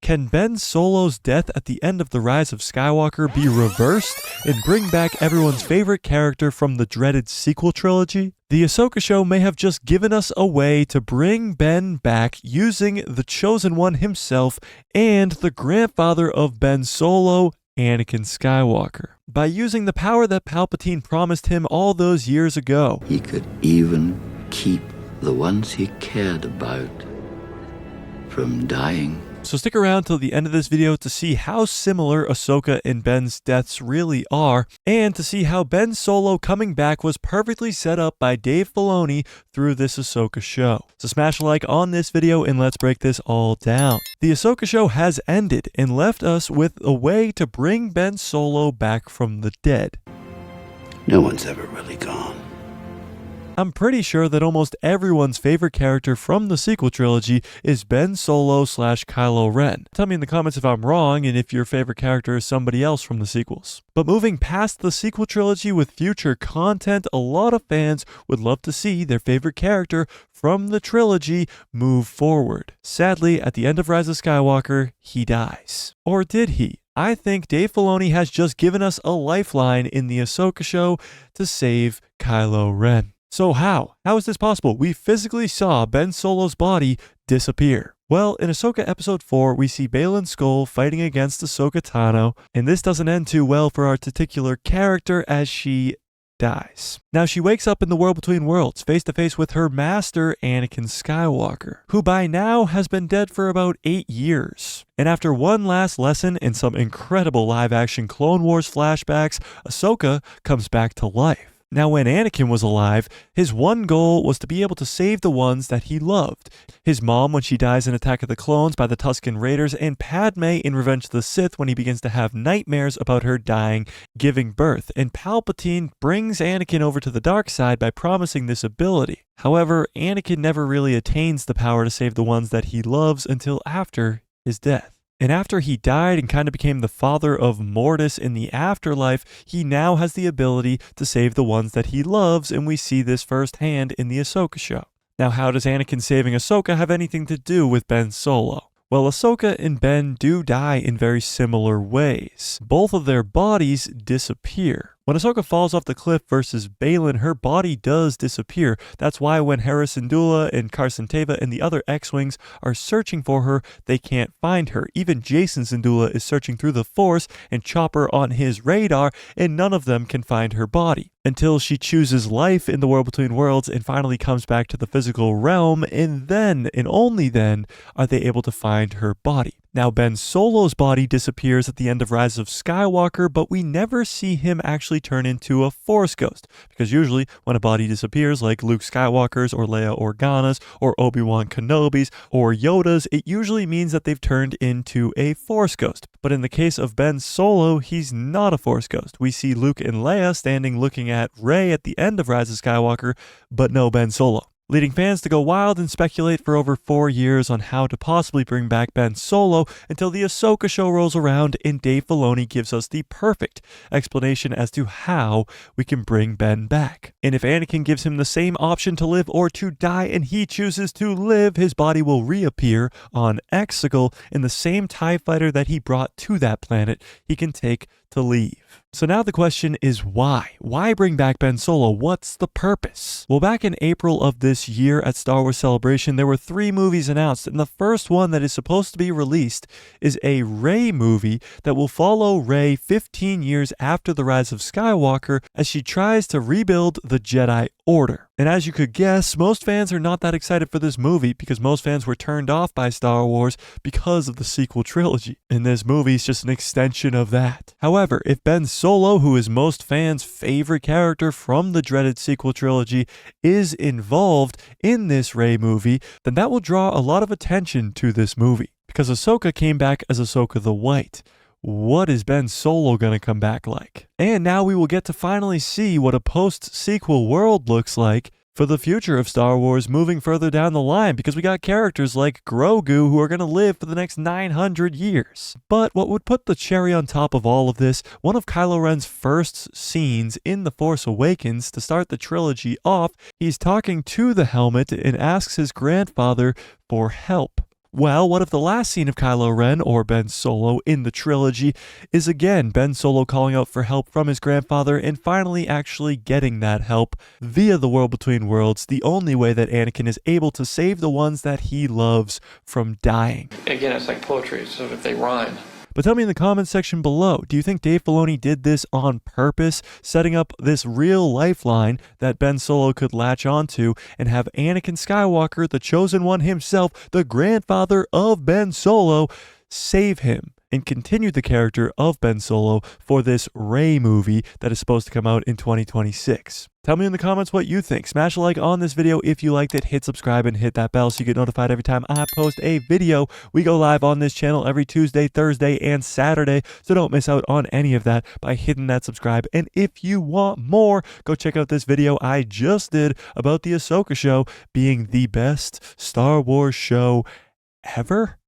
Can Ben Solo's death at the end of The Rise of Skywalker be reversed and bring back everyone's favorite character from the dreaded sequel trilogy? The Ahsoka show may have just given us a way to bring Ben back using the Chosen One himself and the grandfather of Ben Solo, Anakin Skywalker, by using the power that Palpatine promised him all those years ago. He could even keep the ones he cared about from dying. So stick around till the end of this video to see how similar Ahsoka and Ben's deaths really are, and to see how Ben Solo coming back was perfectly set up by Dave Filoni through this Ahsoka show. So smash a like on this video and let's break this all down. The Ahsoka show has ended and left us with a way to bring Ben Solo back from the dead. No one's ever really gone. I'm pretty sure that almost everyone's favorite character from the sequel trilogy is Ben Solo / Kylo Ren. Tell me in the comments if I'm wrong and if your favorite character is somebody else from the sequels. But moving past the sequel trilogy with future content, a lot of fans would love to see their favorite character from the trilogy move forward. Sadly, at the end of Rise of Skywalker, he dies. Or did he? I think Dave Filoni has just given us a lifeline in the Ahsoka show to save Kylo Ren. So how? How is this possible? We physically saw Ben Solo's body disappear. Well, in Ahsoka Episode 4, we see Baylan Skoll fighting against Ahsoka Tano, and this doesn't end too well for our titular character as she dies. Now she wakes up in the world between worlds, face to face with her master, Anakin Skywalker, who by now has been dead for about 8 years. And after one last lesson in some incredible live-action Clone Wars flashbacks, Ahsoka comes back to life. Now, when Anakin was alive, his one goal was to be able to save the ones that he loved. His mom when she dies in Attack of the Clones by the Tusken Raiders, and Padme in Revenge of the Sith when he begins to have nightmares about her dying, giving birth. And Palpatine brings Anakin over to the dark side by promising this ability. However, Anakin never really attains the power to save the ones that he loves until after his death. And after he died and kind of became the father of Mortis in the afterlife, he now has the ability to save the ones that he loves, and we see this firsthand in the Ahsoka show. Now, how does Anakin saving Ahsoka have anything to do with Ben Solo? Well, Ahsoka and Ben do die in very similar ways. Both of their bodies disappear. When Ahsoka falls off the cliff versus Baylan, her body does disappear. That's why when Hera Syndulla and Carson Teva and the other X-Wings are searching for her, they can't find her. Even Jason Syndulla is searching through the Force and Chopper on his radar, and none of them can find her body. Until she chooses life in the world between worlds and finally comes back to the physical realm, and then, and only then, are they able to find her body. Now, Ben Solo's body disappears at the end of Rise of Skywalker, but we never see him actually turn into a Force ghost, because usually when a body disappears, like Luke Skywalker's or Leia Organa's or Obi-Wan Kenobi's or Yoda's, it usually means that they've turned into a Force ghost. But in the case of Ben Solo, he's not a Force ghost. We see Luke and Leia standing looking at Rey at the end of Rise of Skywalker, but no Ben Solo, leading fans to go wild and speculate for over 4 years on how to possibly bring back Ben Solo until the Ahsoka show rolls around and Dave Filoni gives us the perfect explanation as to how we can bring Ben back. And if Anakin gives him the same option to live or to die and he chooses to live, his body will reappear on Exegol in the same TIE fighter that he brought to that planet he can take to leave. So now the question is why? Why bring back Ben Solo? What's the purpose? Well, back in April of this year at Star Wars Celebration, there were 3 movies announced, and the first one that is supposed to be released is a Rey movie that will follow Rey 15 years after the Rise of Skywalker as she tries to rebuild the Jedi Order. And as you could guess, most fans are not that excited for this movie because most fans were turned off by Star Wars because of the sequel trilogy. And this movie is just an extension of that. However, if Ben Solo, who is most fans' favorite character from the dreaded sequel trilogy, is involved in this Rey movie, then that will draw a lot of attention to this movie. Because Ahsoka came back as Ahsoka the White. What is Ben Solo gonna come back like? And now we will get to finally see what a post-sequel world looks like for the future of Star Wars moving further down the line, because we got characters like Grogu who are going to live for the next 900 years. But what would put the cherry on top of all of this, one of Kylo Ren's first scenes in The Force Awakens to start the trilogy off, he's talking to the helmet and asks his grandfather for help. Well, what if the last scene of Kylo Ren, or Ben Solo, in the trilogy is again Ben Solo calling out for help from his grandfather and finally actually getting that help via the world between worlds, the only way that Anakin is able to save the ones that he loves from dying. Again, it's like poetry, so if they rhyme. But tell me in the comments section below, do you think Dave Filoni did this on purpose, setting up this real lifeline that Ben Solo could latch onto and have Anakin Skywalker, the chosen one himself, the grandfather of Ben Solo, save him and continue the character of Ben Solo for this Rey movie that is supposed to come out in 2026? Tell me in the comments what you think. Smash a like on this video if you liked it, hit subscribe and hit that bell so you get notified every time I post a video. We go live on this channel every Tuesday, Thursday, and Saturday, so don't miss out on any of that by hitting that subscribe. And if you want more, go check out this video I just did about the Ahsoka show being the best Star Wars show ever.